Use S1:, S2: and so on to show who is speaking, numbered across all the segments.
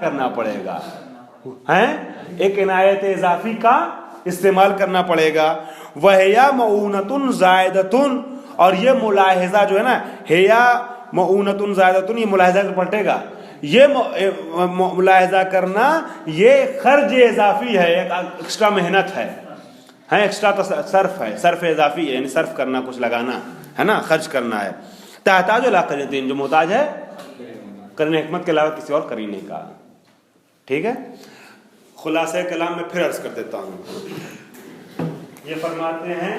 S1: کرنا پڑے گا، ہیں ایک عنایت اضافی کا استعمال کرنا پڑے گا. وَهِيَا مَعُونَةٌ زَائِدَةٌ، اور یہ ملاحظہ جو ہے نا، ہیا مؤونۃ زائدۃ، یہ ملاحظہ پلٹے گا، یہ ملاحظہ کرنا یہ خرچ اضافی ہے، ایک ایکسٹرا محنت ہے، ایکسٹرا صرف ہے، صرف اضافی ہے، یعنی صرف کرنا، کچھ لگانا ہے نا، خرچ کرنا ہے. تحتاج الی قرینۃ، جو محتاج ہے قرین حکمت کے علاوہ کسی اور قرینے کا. ٹھیک ہے، خلاصہ کلام میں پھر عرض کر دیتا ہوں. یہ فرماتے ہیں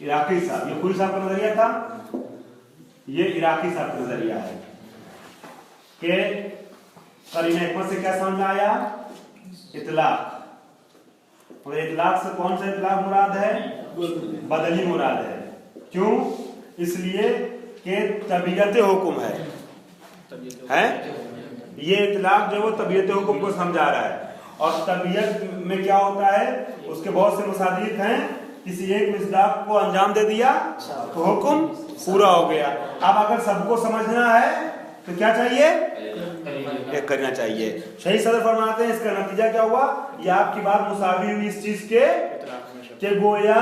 S1: عراقی صاحب، یہ خوئی صاحب کا نظریہ تھا، یہ عراقی صاحب کا نظریہ ہے کہ قرین حکمت سے کیا سمجھ آیا؟ اطلاق. اور اطلاق سے کون سا اطلاق مراد ہے؟ بدلی مراد ہے. کیوں؟ اس لیے کہ طبیعت حکم ہے، یہ اطلاق جو وہ طبیعت حکم کو سمجھا رہا ہے. اور طبیعت میں کیا ہوتا ہے، اس کے بہت سے مصادیق ہیں، کسی ایک مصداق کو انجام دے دیا تو حکم پورا ہو گیا. اب اگر سب کو سمجھنا ہے تو کیا چاہیے؟ ایک کرنا چاہیے. شہید صدر فرماتے ہیں اس کا نتیجہ کیا ہوا؟ یہ آپ کی بات مساوی ہوئی اس چیز کے کہ گویا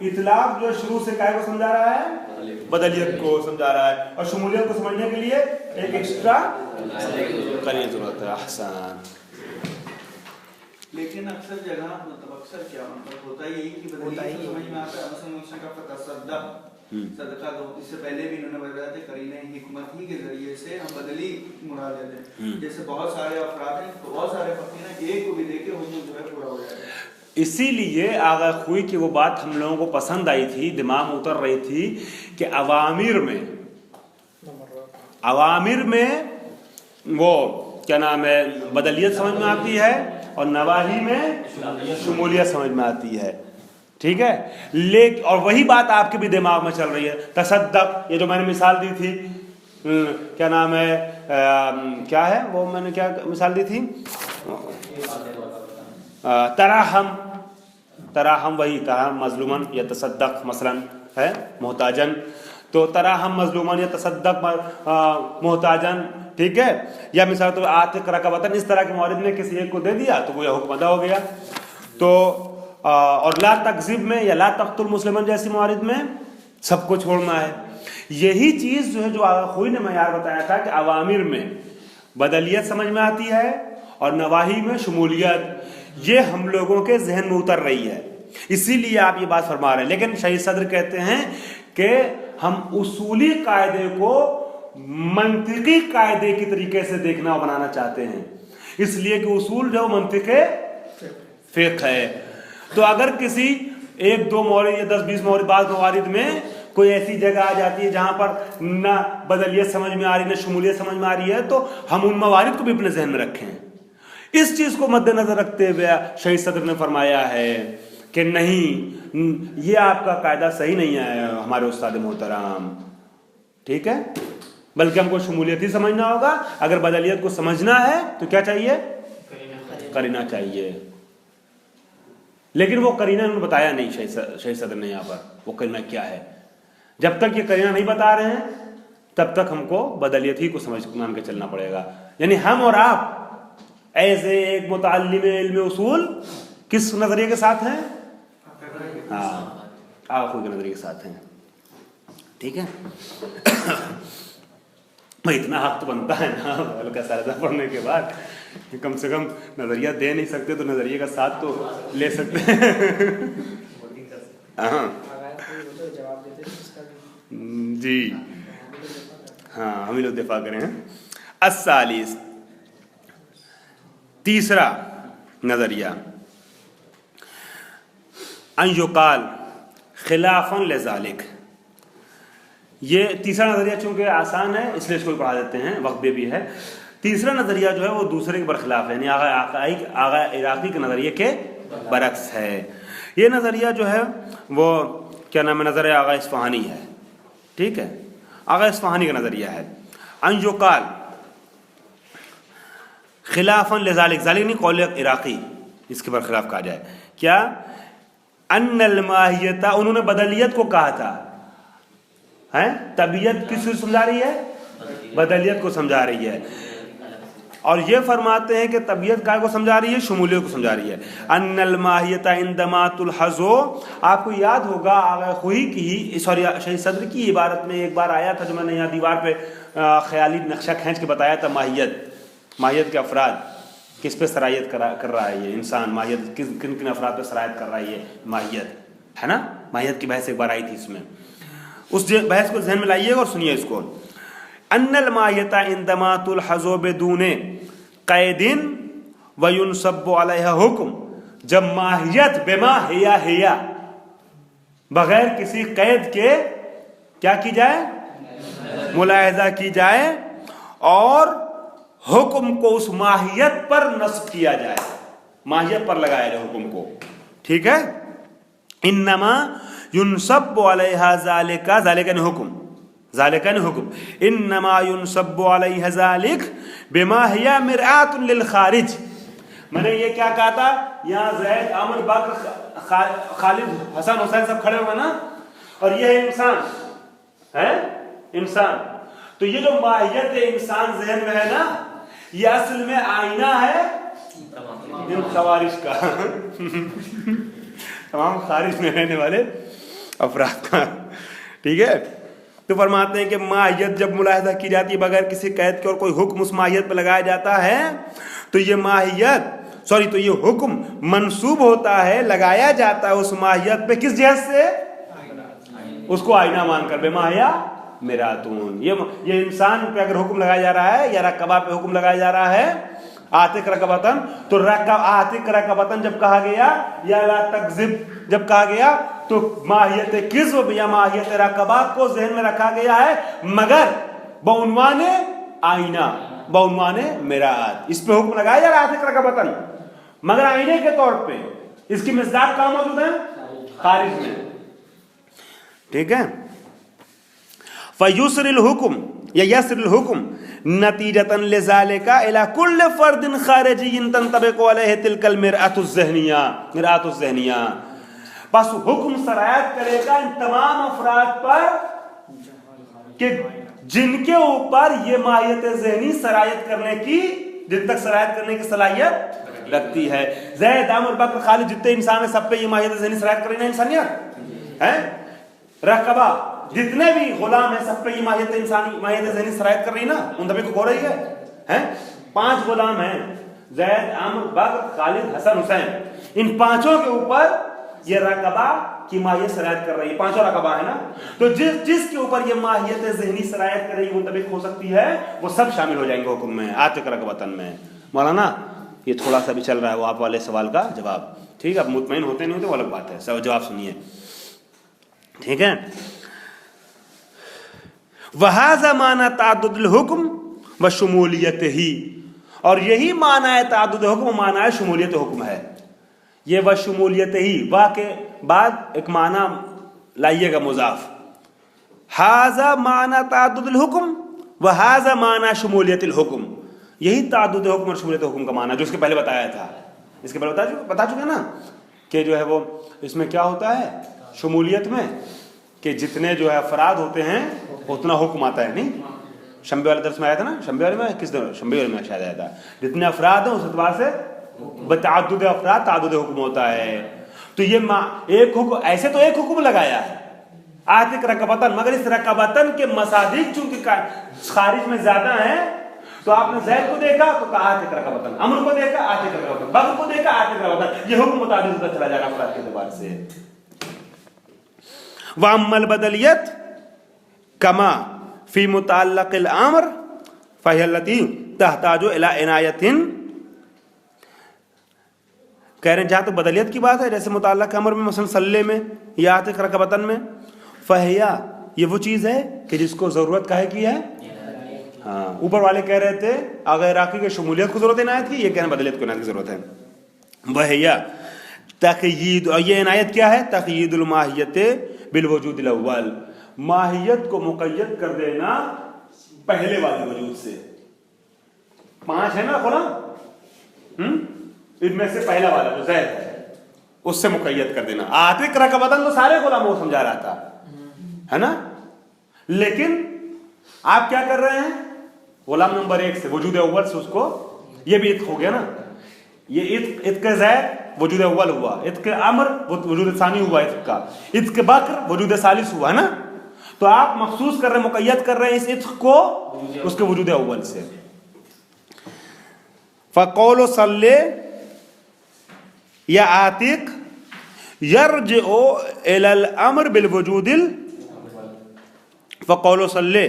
S1: اطلاق جو شروع سے کائے کو سمجھا رہا ہے، بدلیت کو سمجھا رہا ہے، اور شمولیت کو سمجھنے کے لیے ایک ایکسٹرا کرنے کی ضرورت ہے. احسان.
S2: لیکن اکثر جگہ مطلب اکثر کیا مطلب ہوتا ہے یہی کہ بدلیت سے سمجھ میں آتا ہے مسلم کا فتصدق، صدقہ دو. اس سے پہلے بھی انہوں نے بتایا تھا قرینہ حکمت ہی کے ذریعے سے ہم بدلی مراد لیتے ہیں. جیسے بہت سارے افراد ہیں، بہت سارے فقیر ہیں، ایک کو بھی دے کے حکم جو ہے پورا ہو جائے گا.
S1: اسی لیے آغا خوئی کی وہ بات ہم لوگوں کو پسند آئی تھی، دماغ میں اتر رہی تھی کہ عوامر میں وہ کیا نام ہے بدلیت سمجھ میں آتی ہے، اور نواہی میں شمولیت سمجھ میں آتی ہے. ٹھیک ہے، لیکن اور وہی بات آپ کے بھی دماغ میں چل رہی ہے. تصدق، یہ جو میں نے مثال دی تھی، کیا نام ہے، کیا ہے وہ میں نے کیا مثال دی تھی، تراہم وہی تراہم مظلومن یا تصدق مثلا ہے محتاجن، تو تراہم مظلومن یا تصدق محتاجن. ٹھیک ہے، یا مثال تو عاتق رقبتن، اس طرح کے مورد میں کسی ایک کو دے دیا تو وہ حکم ادا ہو گیا. تو اور لا تکذب میں یا لا تقتل مسلمن جیسی موارد میں سب کو چھوڑنا ہے. یہی چیز جو ہے جو آغا خوئی نے معیار بتایا تھا کہ عوامر میں بدلیت سمجھ میں آتی ہے اور نواہی میں شمولیت، یہ ہم لوگوں کے ذہن میں اتر رہی ہے، اسی لیے آپ یہ بات فرما رہے ہیں. لیکن شہید صدر کہتے ہیں کہ ہم اصولی قاعدے کو منطقی قاعدے کی طریقے سے دیکھنا اور بنانا چاہتے ہیں، اس لیے کہ اصول جو منطق فقہ ہے. تو اگر کسی ایک دو مورد یا 10-20 مورد بعض موارد میں کوئی ایسی جگہ آ جاتی ہے جہاں پر نہ بدلیت سمجھ میں آ رہی نہ شمولیت سمجھ میں آ رہی ہے، تو ہم ان موارد کو بھی اپنے ذہن میں رکھیں. اس چیز کو مد نظر رکھتے ہوئے شہید صدر نے فرمایا ہے کہ نہیں، یہ آپ کا قاعدہ صحیح نہیں ہے ہمارے استاد محترم. ٹھیک ہے، بلکہ ہم کو شمولیت ہی سمجھنا ہوگا. اگر بدلیت کو سمجھنا ہے تو کیا چاہیے؟ کرنا چاہیے. لیکن وہ کرینہ انہوں نے بتایا نہیں شہید صدر نے یہاں پر وہ کرینہ کیا ہے. جب تک یہ کرینہ نہیں بتا رہے ہیں تب تک ہم کو بدلیت ہی کو سمجھ مان کے چلنا پڑے گا. یعنی ہم اور آپ ایسے ایک متعلم علم اصول کس نظریے کے ساتھ ہیں؟ ہاں، آغا خوئی کے نظریے کے ساتھ ہیں. ٹھیک ہے، بھائی اتنا حق تو بنتا ہے نا ہلکا سارا پڑھنے کے بعد کہ کم سے کم نظریہ دے نہیں سکتے تو نظریے کا ساتھ تو لے سکتے ہیں. ہاں جی ہاں، ہم ہی لوگ دفاع کریں. الثالث، تیسرا نظریہ، ان یقال خلافا لذالک. یہ تیسرا نظریہ چونکہ آسان ہے اس لیے اس کو پڑھا دیتے ہیں، وقت بھی ہے. تیسرا نظریہ جو ہے وہ دوسرے کے برخلاف ہے، یعنی آغا عراقی کے نظریے کے برعکس ہے. یہ نظریہ جو ہے وہ کیا نام ہے، نظریہ آغا اصفہانی ہے. ٹھیک ہے، آغا اصفہانی کا نظریہ ہے. ان یقال خلافا لذالک، ذالک نہیں قول عراقی، اس کے برخلاف کہا جائے کیا، ان الماہیت، انہوں نے بدلیت کو کہا تھا، طبیعت کس کو سمجھا رہی ہے؟ بدلیت کو سمجھا رہی ہے. اور یہ فرماتے ہیں کہ طبیعت کا کو سمجھا رہی ہے، شمولیت کو سمجھا رہی ہے. ان الماہیت عندمات الحظو، آپ کو یاد ہوگا آغا خوئی کی شہید صدر کی عبارت میں ایک بار آیا تھا جو میں نے یہاں دیوار پہ خیالی نقشہ کھینچ کے بتایا تھا. ماہیت کے افراد کس پہ سرایت کر رہا ہے یہ انسان، ماہیت کن کن افراد پہ سرایت کر رہا ہے یہ ماہیت، ہے نا. ماہیت کی بحث ایک بار آئی تھی اس میں، اس بحث کو ذہن میں لائیے اور سنیے اس کو. ان الماہیت عندما تلحظ بدون قید وینصب علیہ حکم، جب ماہیت بما ہیا بغیر کسی قید کے کیا کی جائے، ملاحظہ کی جائے اور حکم کو اس ماہیت پر نصب کیا جائے، ماہیت پر لگایا جائے حکم کو. ٹھیک ہے. انما ينصب علیہ ذالک حکم انما ينصب علیہ ذالک بما ہی مرآۃ للخارج. میں نے یہ کیا کہا تھا، یہاں زید، عمر، بکر، خالد، حسن، حسین سب کھڑے ہوئے نا، اور یہ انسان ہے، انسان. تو یہ جو ماہیت انسان ذہن میں ہے نا، یہ اصل میں آئینہ ہے ان خوارج کا، تمام خارج میں رہنے والے افراد کا. ٹھیک ہے. تو فرماتے ہیں کہ ماہیت جب ملاحظہ کی جاتی ہے بغیر کسی قید کے اور کوئی حکم اس ماہیت پہ لگایا جاتا ہے تو یہ حکم منسوب ہوتا ہے، لگایا جاتا ہے اس ماہیت پہ کس جہت سے، اس کو آئینہ مان کر. بے ماہیا میراتون، یہ انسان پہ اگر حکم لگایا جا رہا ہے یا رقبہ پہ حکم لگایا جا رہا ہے، آتق رقبتن، تو آتق رقبتن جب کہا گیا یا لا تکذب جب کہا گیا تو ماہیت کذب یا ماہیت رقبہ کو ذہن میں رکھا گیا ہے، مگر بعنوان آئینہ، بعنوان میراث. اس پہ حکم لگایا جا رہا ہے آتق رقبتن، مگر آئینے کے طور پہ. اس کی مصداق کہاں موجود ہے، خارج میں. ٹھیک ہے. فیسر الحکم یا یسر الحکم نتیجتاً لذالک الی کل فرد خارجی تنطبق علیہ تلک المرآۃ الذہنیہ. بس حکم سرایت کرے گا ان تمام افراد پر کہ جن کے اوپر یہ ماہیت ذہنی سرایت کرنے کی، جن تک سرایت کرنے کی صلاحیت رکھتی ہے. زید، عمر، بکر، خالد جتنے انسان ہیں سب پہ یہ ماہیت ذہنی سرایت کرنا انسانیت ہے. رقبہ جتنے بھی غلام ہیں سب پہ یہ ماہیت ذہنی سرایت کر رہی نا، ان سبھی کو ہو رہی ہے. 5 غلام ہیں، زید، عمر، بکر، خالد، حسن، حسین، ان 5 کے اوپر یہ رقبہ کی ماہیت سرایت کر رہی ہے. 5 رقبہ ہے نا، تو جس کے اوپر یہ ماہیت ذہنی سرایت کر رہی ہے منطبق ہو سکتی ہے، وہ سب شامل ہو جائیں گے حکم میں، آتق رقبتن میں. مولانا یہ تھوڑا سا بھی چل رہا ہے وہ آپ والے سوال کا جواب. ٹھیک ہے. اب مطمئن ہوتے نہیں ہوتے وہ الگ بات ہے، سب جواب سنیے. ٹھیک ہے. وَهَذَا مَعْنَى تَعَدُّدِ الْحُكْمِ وَشُمُولِيَتِهِ، اور یہی معنی ہے تعدد حکم، معنی ہے شمولیت حکم ہے. یہ وشمولیت ہی، واہ کے بعد ایک معنی لائیے گا مضاف. هَذَا مَعْنَى تَعَدُّدِ الْحُكْمِ وَهَذَا مَعْنَى شُمُولِيَتِ الْحُكْمِ، یہی تعدد حکم اور شمولیت حکم کا معنی جو اس کے پہلے بتایا تھا. اس کے پہلے بتا چکے نا کہ جو ہے وہ اس میں کیا ہوتا ہے شمولیت میں، کہ جتنے جو ہے افراد ہوتے ہیں اتنا حکم آتا ہے. نہیں شنبے والے درس میں آیا تھا نا، شنبے والے میں کس دن، شنبے والے میں شاید آیا تھا. جتنے افراد ہیں اس اعتبار سے بتعدد افراد تعدد حکم ہوتا ہے. تو یہ ایک حکم، ایسے تو ایک حکم لگایا ہے آتق رقبتن، مگر اس رقبتن کے مصادیق چونکہ خارج میں زیادہ ہیں تو آپ نے زید کو دیکھا تو کہا آتق رقبتن، عمر کو دیکھا آتق رقبتن، بکر کو دیکھا آتق رقبتن. یہ حکم متعدد ہوتا چلا جا رہا افراد کے اعتبار سے. وَأَمَّا الْبَدَلِيَّةُ كَمَا فِي مُتَعَلَّقِ الْأَمْرِ فَهِيَ الَّتِي تَحْتَاجُ إِلَىٰ عِنَایَةٍ. کہہ رہے ہیں جہاں تو بدلیت کی بات ہے جیسے متعلق امر میں مثلا صلی میں یا آتق رقبتن میں، فہیا یہ وہ چیز ہے کہ جس کو ضرورت کاہے کی ہے. ہاں اوپر والے کہہ رہے تھے اگر عراقی کے شمولیت کو ضرورت عنایت کی، یہ کہنا بدلیت کو عنایت کی ضرورت ہے. وہیا تقیید، اور یہ عنایت کیا ہے، تقیید الماہیت بالوجود الاول، ماہیت کو مقید کر دینا پہلے والے وجود سے. 5 ہے نا غلام، ان میں سے پہلا والا جو زید ہے اس سے مقید کر دینا. آتق رقبتن تو سارے غلاموں کو سمجھا رہا تھا ہے نا، لیکن آپ کیا کر رہے ہیں، غلام نمبر 1 سے وجود اول سے اس کو یہ بھی عتق ہو گیا نا. یہ عتق زید وجود اول ہوا, عتق امر وجود ثانی ہوا عتق کا, عتق بکر وجود ثالث ہوا ہے نا. تو آپ مخصوص کر رہے ہیں, مقید کر رہے ہیں اس عتق کو اس کے وجود اول سے. فقول صلی یا عاتق یرجع الی الامر بالوجود فقول صلی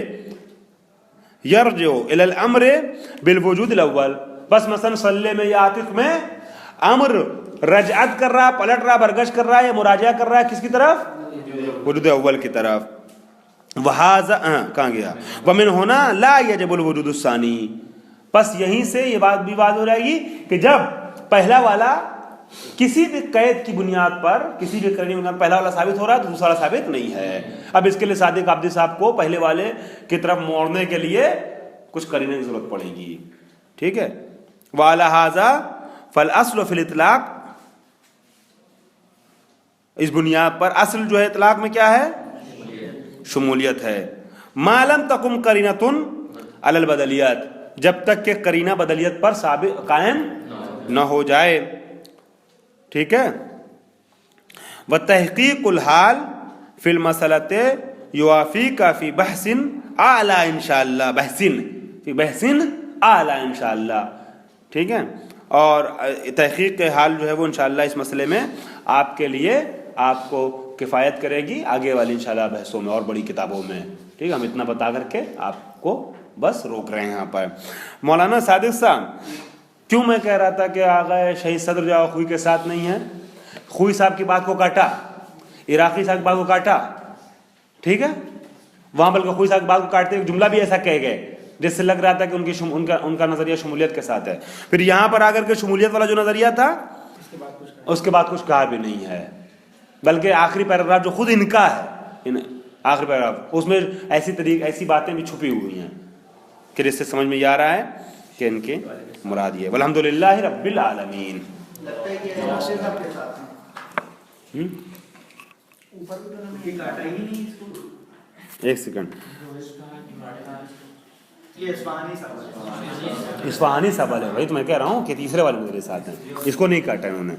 S1: یرجع الی الامر بالوجود الاول. بس مثلا صلی میں یا عاتق میں امر رجعت کر رہا, پلٹ رہا, برگش کر رہا ہے یا مراجعہ کر رہا ہے کس کی طرف؟ وجود اول کی طرف. وہذا کہاں گیا ومن ہونا لا یجب الوجود الثانی. بس یہیں سے یہ بات بھی بات ہو جائے گی کہ جب پہلا والا کسی بھی قید کی بنیاد پر, کسی بھی قرینہ کی بنیاد پر پہلا والا ثابت ہو رہا ہے تو دوسرا والا ثابت نہیں ہے. اب اس کے لیے صادق عابدی صاحب کو پہلے والے کی طرف موڑنے کے لیے کچھ قرینہ کی ضرورت پڑے گی. ٹھیک ہے. وعلی ھذا فالاصل فی الاطلاق, اس بنیاد پر اصل جو ہے اطلاق میں کیا ہے؟ شمولیت ہے. ما لم تقم قرینۃ علی البدلیت, جب تک کہ قرینہ بدلیت پر ثابت قائم نہ ہو جائے. ٹھیک ہے. وتحقیق الحال فی المسألۃ یوافیک فی بحث اعلی انشاءاللہ, بحثن فی بحثن اعلی انشاءاللہ. ٹھیک ہے. اور تحقیق حال جو ہے وہ انشاءاللہ اس مسئلے میں آپ کے لیے آپ کو کفایت کرے گی آگے والی انشاءاللہ بحثوں میں اور بڑی کتابوں میں. ٹھیک ہے. ہم اتنا بتا کر کے آپ کو بس روک رہے ہیں یہاں پر. مولانا صادق صاحب, کیوں میں کہہ رہا تھا کہ آغا شہید صدر جو خوئی کے ساتھ نہیں ہے, خوئی صاحب کی بات کو کاٹا, عراقی صاحب کی بات کو کاٹا. ٹھیک ہے. وہاں بلکہ خوئی صاحب کی بات کو کاٹتے ایک جملہ بھی ایسا کہہ گئے جس سے لگ رہا تھا کہ ان کا نظریہ شمولیت کے ساتھ ہے. پھر یہاں پر آ کر کے شمولیت والا جو نظریہ تھا اس کے بعد کچھ کہا بھی نہیں ہے, بلکہ آخری پیراگراف جو خود ان کا ہے, آخری پیراگراف, اس میں ایسی باتیں بھی چھپی ہوئی ہیں کہ جس سے سمجھ میں یہ آ رہا ہے کہ ان کی مراد یہ. والحمدللہ رب العالمین.
S2: لگتا ہے کہ ناصر صاحب کے ساتھ ہیں. اوپر بھی تو نہیں کاٹا ہی نہیں اس کو.
S1: ایک سیکنڈ,
S2: یہ اصفہانی صاحب ہے.
S1: اصفہانی صاحب والے, وہی تو میں کہہ رہا ہوں کہ تیسرے والے میرے ساتھ ہیں, اس کو نہیں کاٹا انہوں نے.